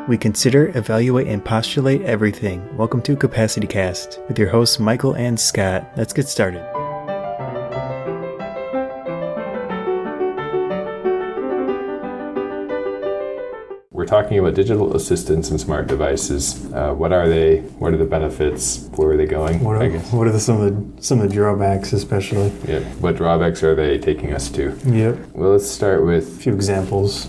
We consider, evaluate, and postulate everything. Welcome to Capacity Cast with your hosts Michael and Scott. Let's get started. We're talking about digital assistants and smart devices. What are they? What are the benefits? Where are they going? What are some of the drawbacks, especially? Yeah. What drawbacks are they taking us to? Yep. Well, let's start with A few examples.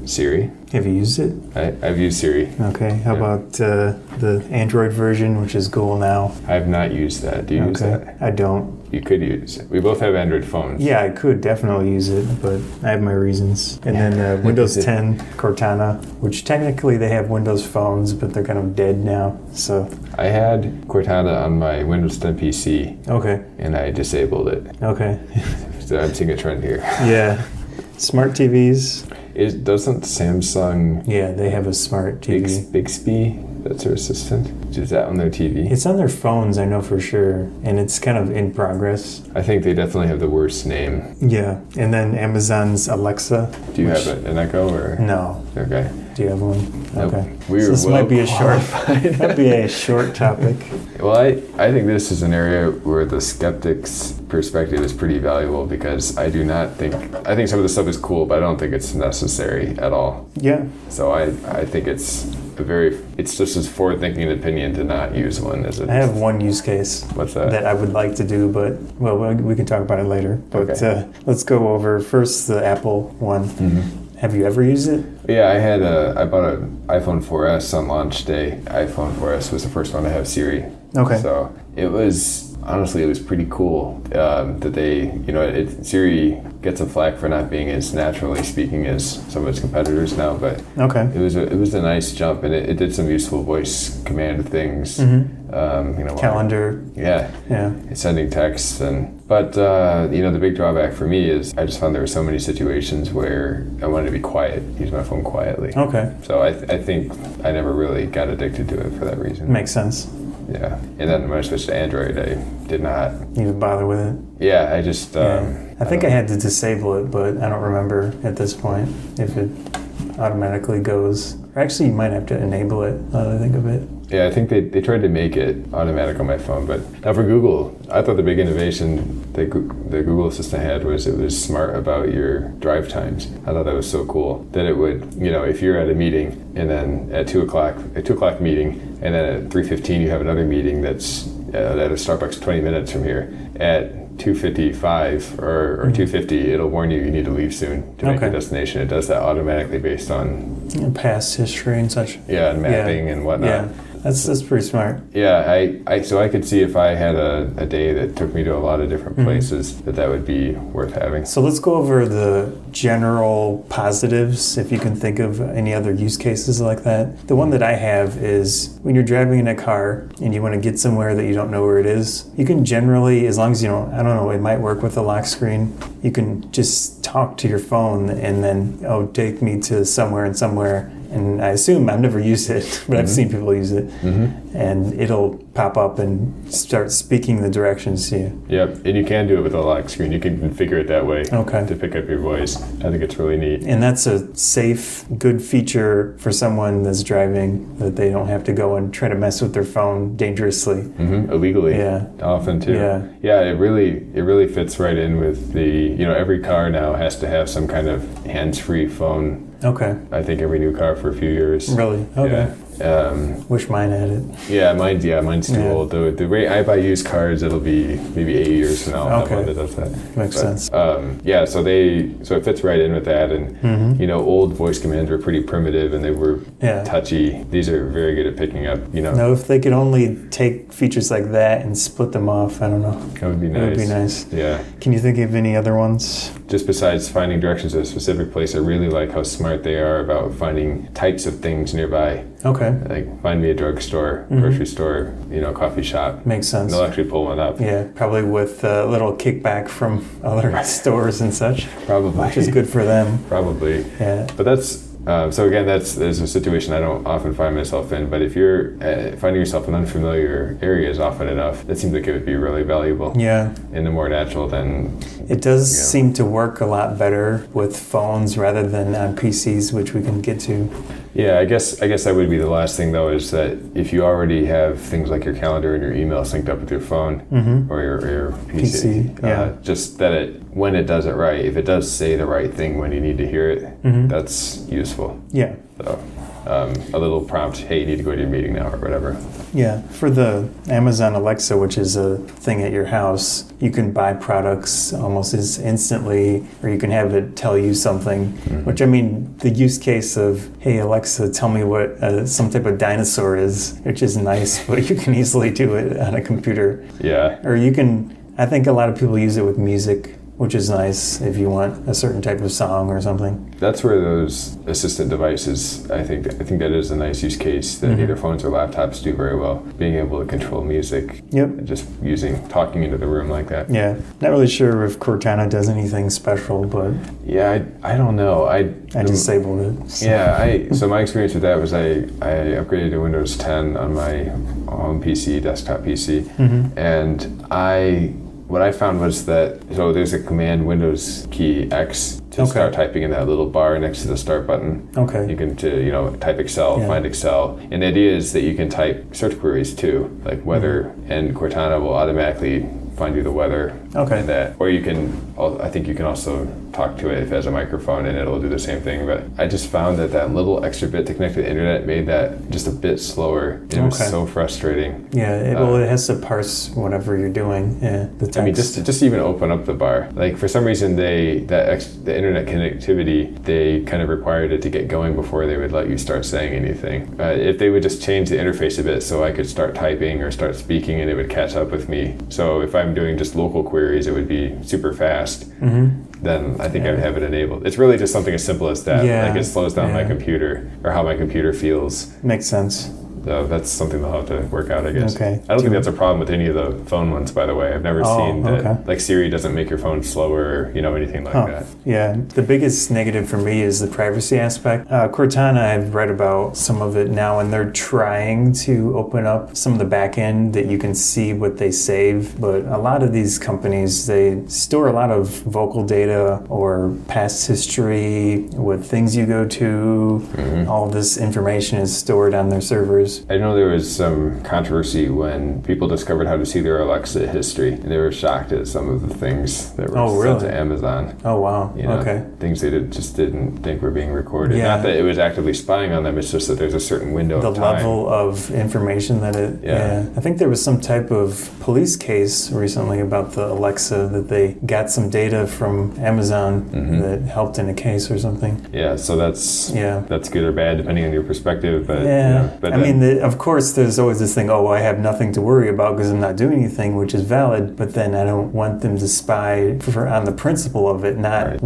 Siri. Have you used it? I've used Siri. Okay. How about the Android version, which is Google Now? I've not used that. Do you use that? I don't. You could use it. We both have Android phones. Yeah, I could definitely use it, but I have my reasons. And then Windows 10, Cortana, which technically they have Windows phones, but they're kind of dead now. So I had Cortana on my Windows 10 PC. Okay. And I disabled it. Okay. So I'm seeing a trend here. Yeah. Smart TVs. Doesn't Samsung... Yeah, they have a smart TV. Bixby, that's their assistant. Is that on their TV? It's on their phones, I know for sure, and it's kind of in progress. I think they definitely have the worst name. Yeah, and then Amazon's Alexa. Do you have an Echo or? No. Okay. Do you have one? Nope. Okay. So this might be a short topic. Well, I think this is an area where the skeptic's perspective is pretty valuable because I think some of the stuff is cool, but I don't think it's necessary at all. Yeah. So I think it's just as forward-thinking opinion to not use one as it is. I have one use case. What's that? That I would like to do, but we can talk about it later. But okay. Let's go over first the Apple one. Mm-hmm. Have you ever used it? Yeah, I bought an iPhone 4S on launch day. iPhone 4S was the first one to have Siri. Okay. So it was pretty cool that Siri gets some flack for not being as naturally speaking as some of its competitors now, but okay. It was a nice jump, and it did some useful voice command things. Mm-hmm. Calendar. Yeah. Sending texts but the big drawback for me is I just found there were so many situations where I wanted to be quiet, use my phone quietly. Okay. So I think I never really got addicted to it for that reason. Makes sense. Yeah. And then when I switched to Android, I did not even bother with it. Yeah, I just I think I had to disable it, but I don't remember at this point if it automatically goes. Or actually, you might have to enable it, now that I think of it. Yeah, I think they tried to make it automatic on my phone, but now for Google, I thought the big innovation that the Google Assistant had was it was smart about your drive times. I thought that was so cool that it would, if you're at a meeting and then at 2 o'clock meeting, and then at 3:15 you have another meeting that's at a Starbucks 20 minutes from here. At 2:55 or 2:50, it'll warn you need to leave soon to make your destination. It does that automatically based on past history and such. Yeah, and mapping and whatnot. Yeah. That's pretty smart. Yeah, so I could see if I had a day that took me to a lot of different places that would be worth having. So let's go over the general positives, if you can think of any other use cases like that. The one that I have is when you're driving in a car and you want to get somewhere that you don't know where it is, you can generally, as long as you don't, I don't know, it might work with the lock screen, you can just talk to your phone and then, take me to somewhere and somewhere. And I assume, I've never used it, but I've seen people use it. Mm-hmm. And it'll pop up and start speaking the directions to you. Yep, and you can do it with a lock screen. You can configure it that way to pick up your voice. I think it's really neat. And that's a safe, good feature for someone that's driving, that they don't have to go and try to mess with their phone dangerously. Mm-hmm. Illegally. Yeah. Often too. Yeah, it really fits right in with the, every car now has to have some kind of hands-free phone. Okay. I think every new car for a few years. Really? Okay. Yeah. Wish mine had it. Yeah, mine's too old. The rate I buy used cars, it'll be maybe 8 years from now. I'll have one that does that. Makes sense. So it fits right in with that. And old voice commands were pretty primitive and they were touchy. These are very good at picking up. No, if they could only take features like that and split them off, I don't know. That would be nice. It would be nice. Yeah. Can you think of any other ones? Just besides finding directions to a specific place, I really like how smart they are about finding types of things nearby. Okay. Like find me a drugstore, grocery store, coffee shop. Makes sense. And they'll actually pull one up. Yeah, probably with a little kickback from other stores and such. Probably. Which is good for them. Probably. Yeah. But that's So again, there's a situation I don't often find myself in, but if you're finding yourself in unfamiliar areas often enough, that seems like it would be really valuable. Yeah. And the more natural, then... It does seem to work a lot better with phones rather than on PCs, which we can get to. Yeah, I guess that would be the last thing though, is that if you already have things like your calendar and your email synced up with your phone or your PC, just that when it does it right, if it does say the right thing when you need to hear it, that's useful. Yeah. So a little prompt, hey, you need to go to your meeting now or whatever. Yeah, for the Amazon Alexa, which is a thing at your house, you can buy products almost as instantly, or you can have it tell you something, which I mean, the use case of, hey, Alexa, tell me what some type of dinosaur is, which is nice, but you can easily do it on a computer. Yeah. Or you can, I think a lot of people use it with music, which is nice if you want a certain type of song or something. That's where those assistant devices, I think that is a nice use case that either phones or laptops do very well. Being able to control music, just talking into the room like that. Yeah, not really sure if Cortana does anything special, but yeah, I don't know. I disabled it. So. Yeah, so my experience with that was I upgraded to Windows 10 on my home PC, desktop PC, and what I found was that, so there's a command Windows key X to start typing in that little bar next to the start button. Okay. You can type Excel, find Excel. And the idea is that you can type search queries too, like weather, and Cortana will automatically find you the weather. Okay. And that, or I think you can also talk to it if it has a microphone and it'll do the same thing. But I just found that little extra bit to connect to the internet made that just a bit slower. And it was so frustrating. Yeah, it has to parse whatever you're doing. Yeah, the text. I mean, just even open up the bar. Like for some reason, the internet connectivity, they kind of required it to get going before they would let you start saying anything. If they would just change the interface a bit so I could start typing or start speaking and it would catch up with me. So if I'm doing just local queries, it would be super fast. Then I think I would have it enabled. It's really just something as simple as that. Like it slows down my computer or how my computer feels. Makes sense. So that's something they'll have to work out, I guess. Okay. I don't think that's a problem with any of the phone ones, by the way. I've never seen that, like Siri doesn't make your phone slower, or, anything like that. Yeah. The biggest negative for me is the privacy aspect. Cortana, I've read about some of it now, and they're trying to open up some of the back end that you can see what they save. But a lot of these companies, they store a lot of vocal data or past history, what things you go to. All of this information is stored on their servers. I know there was some controversy when people discovered how to see their Alexa history, and they were shocked at some of the things that were sent to Amazon. Oh, wow. Things they just didn't think were being recorded. Not that it was actively spying on them, it's just that there's a certain window of time. The level of information that it... Yeah. I think there was some type of police case recently about the Alexa that they got some data from Amazon that helped in a case or something. Yeah, so that's good or bad depending on your perspective. But I mean, of course, there's always this thing, I have nothing to worry about because I'm not doing anything, which is valid, but then I don't want them to spy on the principle of it, not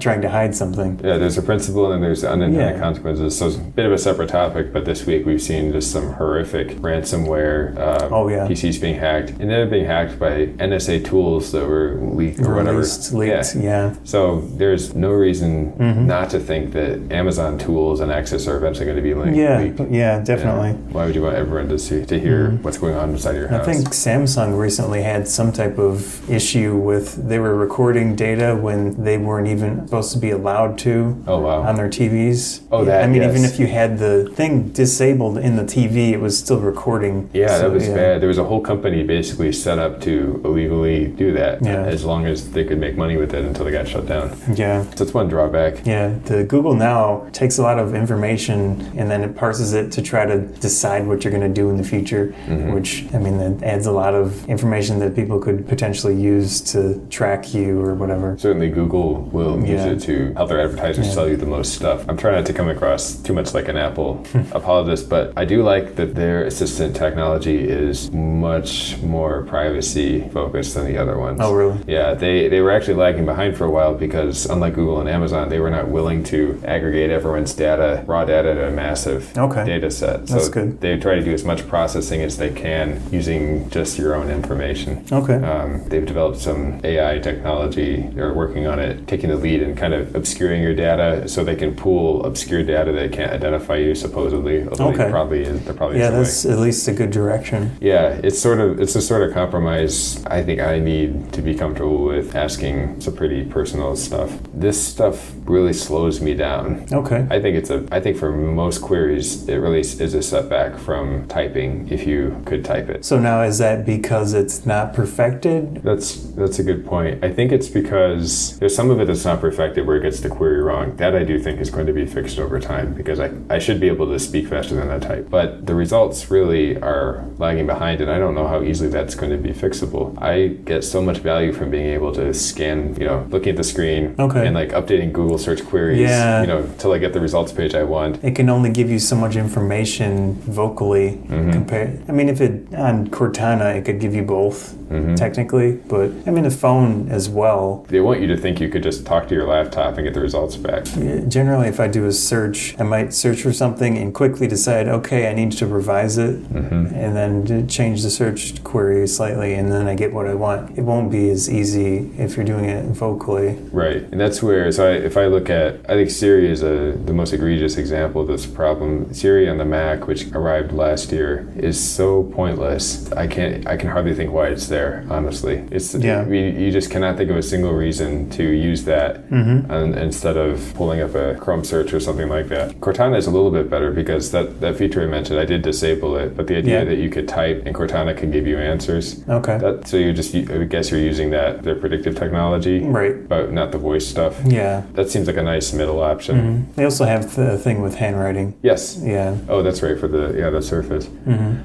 trying to hide something. Yeah, there's a principle and then there's unintended consequences. So it's a bit of a separate topic, but this week we've seen just some horrific ransomware, PCs being hacked, and then being hacked by NSA tools that were leaked or whatever. Leaked, yeah. So there's no reason not to think that Amazon tools and access are eventually going to be leaked. Yeah, definitely. Why would you want everyone to hear what's going on inside your house? I think Samsung recently had some type of issue with, they were recording data when they weren't even supposed to be allowed to on their TVs. Even if you had the thing disabled in the TV, it was still recording. Yeah, that was bad. There was a whole company basically set up to illegally do that as long as they could make money with it until they got shut down. Yeah. So that's one drawback. Yeah, the Google Now takes a lot of information and then it parses it to try to decide what you're going to do in the future, which, that adds a lot of information that people could potentially use to track you or whatever. Certainly Google will use it to help their advertisers sell you the most stuff. I'm trying not to come across too much like an Apple apologist, but I do like that their assistant technology is much more privacy focused than the other ones. Oh, really? Yeah, they were actually lagging behind for a while because unlike Google and Amazon, they were not willing to aggregate everyone's data, raw data to a massive data set. that. So That's good. they try to do as much processing as they can using just your own information. Okay. They've developed some AI technology. They're working on it, taking the lead and kind of obscuring your data so they can pool obscure data that can't identify you supposedly. Although Okay. there probably is a Yeah, way. that's at least a good direction. Yeah, it's a sort of compromise I think I need to be comfortable with asking some pretty personal stuff. This stuff really slows me down. Okay. I think for most queries it really is a setback from typing if you could type it. So now is that because it's not perfected? That's a good point. I think it's because there's some of it that's not perfected where it gets the query wrong. That I do think is going to be fixed over time because I should be able to speak faster than I type. But the results really are lagging behind and I don't know how easily that's going to be fixable. I get so much value from being able to scan, looking at the screen and like updating Google search queries, till I get the results page I want. It can only give you so much information vocally compared. I mean, if it on Cortana, it could give you both technically, but I mean, the phone as well. They want you to think you could just talk to your laptop and get the results back. Generally, if I do a search, I might search for something and quickly decide, okay, I need to revise it, and then change the search query slightly, and then I get what I want. It won't be as easy if you're doing it vocally. Right, and that's where, if I look at, I think Siri is the most egregious example of this problem. Siri on the Mac, which arrived last year, is so pointless. I can hardly think why it's there, honestly. You just cannot think of a single reason to use that instead of pulling up a Chrome search or something like that. Cortana is a little bit better because that feature I mentioned, I did disable it, but the idea that you could type and Cortana can give you answers. Okay. So I guess you're using their predictive technology, right? But not the voice stuff. Yeah. That seems like a nice middle option. They also have the thing with handwriting. Yes. Yeah. Oh, that's right, for the Surface.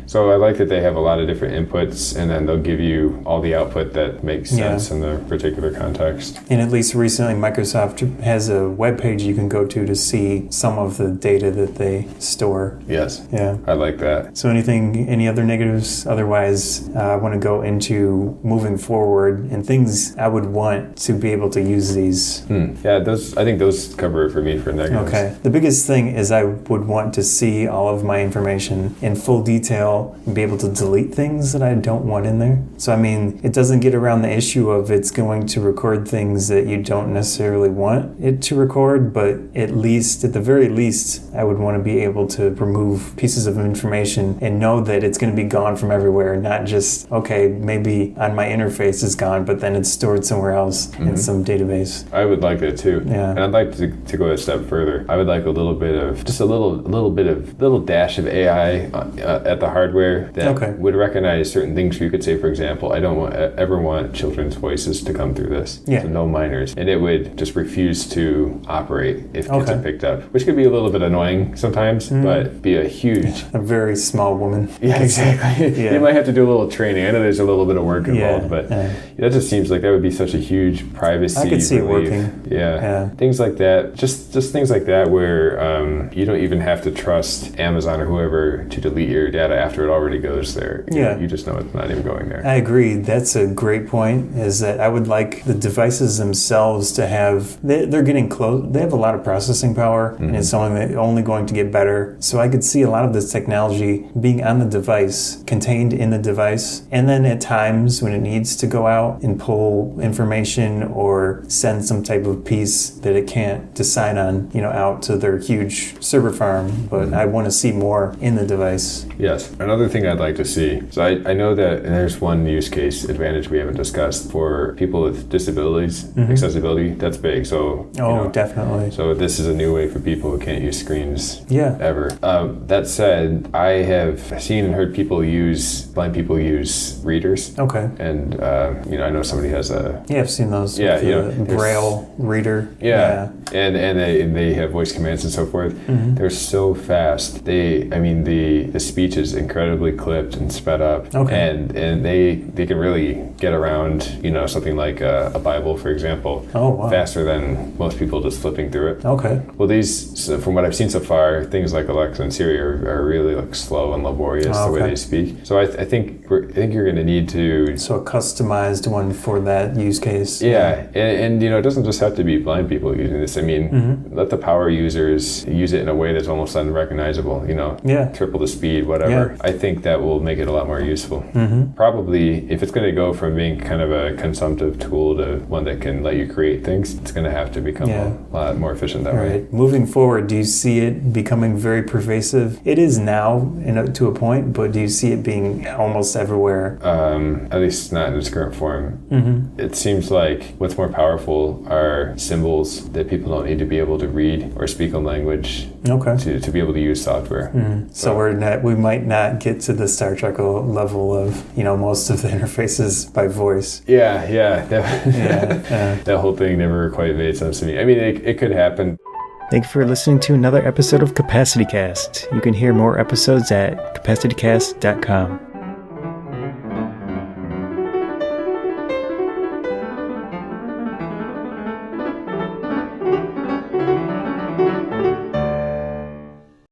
So I like that they have a lot of different inputs and then they'll give you all the output that makes sense in the particular context. And at least recently Microsoft has a web page you can go to see some of the data that they store. Yes. Yeah. I like that. So any other negatives? Otherwise, I want to go into moving forward and things I would want to be able to use these. Yeah, I think those cover it for me for negatives. Okay. The biggest thing is I would want to see all of my information in full detail and be able to delete things that I don't want in there. So, I mean, it doesn't get around the issue of it's going to record things that you don't necessarily want it to record, but at the very least, I would want to be able to remove pieces of information and know that it's going to be gone from everywhere, not just, okay, maybe on my interface it's gone, but then it's stored somewhere else in some database. I would like that too. Yeah. And I'd like to go a step further. I would like a little dash of AI at the hardware that would recognize certain things. You could say, for example, I don't ever want children's voices to come through this. Yeah. So no minors. And it would just refuse to operate if kids are picked up, which could be a little bit annoying sometimes, but be a very small woman. Yeah, exactly. You might have to do a little training. I know there's a little bit of work involved, but that just seems like that would be such a huge privacy I could see relief. it working. Yeah. Things like that. Just things like that where you don't even have to trust Amazon or whoever to delete your data after it already goes there. You just know it's not even going there. I agree. That's a great point, is that I would like the devices themselves to have, they're getting close. They have a lot of processing power, and it's only going to get better. So I could see a lot of this technology being on the device, contained in the device, and then at times when it needs to go out and pull information or send some type of piece that it can't decide on, out to their huge server farm. But I want to see more in the device. Yes. Another thing I'd like to see, so I know that there's one use case advantage we haven't discussed for people with disabilities, accessibility, that's big. So, definitely. So this is a new way for people who can't use screens ever. That said, I have seen and heard blind people use readers. Okay. And, I know somebody has I've seen those. Yeah, the Braille reader. Yeah. And they have voice commands and so forth. They're so fast. The speech is incredibly clipped and sped up. Okay. And they they can really get around, something like a Bible, for example, Oh, wow. faster than most people just flipping through it. Okay. Well, so from what I've seen so far, things like Alexa and Siri are really like slow and laborious the way Okay. they speak. So I think you're going to need to. So a customized one for that use case. Yeah, and it doesn't just have to be blind people using this. I mean, let the power users use it in a way that's almost unrecognizable. Yeah. Triple the speed, whatever. Yeah. I think that will make it a lot more useful. Probably, if it's going to go from being kind of a consumptive tool to one that can let you create things, it's going to have to become Yeah. a lot more efficient that All way. right. Moving forward, do you see it becoming very pervasive? It is now to a point, but do you see it being almost everywhere? At least not in its current form. It seems like what's more powerful are symbols that people don't need to be able to read or speak a language Okay. to be able to use software. So we might not get to the Star Trek level of most of the interfaces by voice. Yeah. Yeah. That whole thing never quite made sense to me. I mean, it could happen. Thank you for listening to another episode of Capacity Cast. You can hear more episodes at capacitycast.com.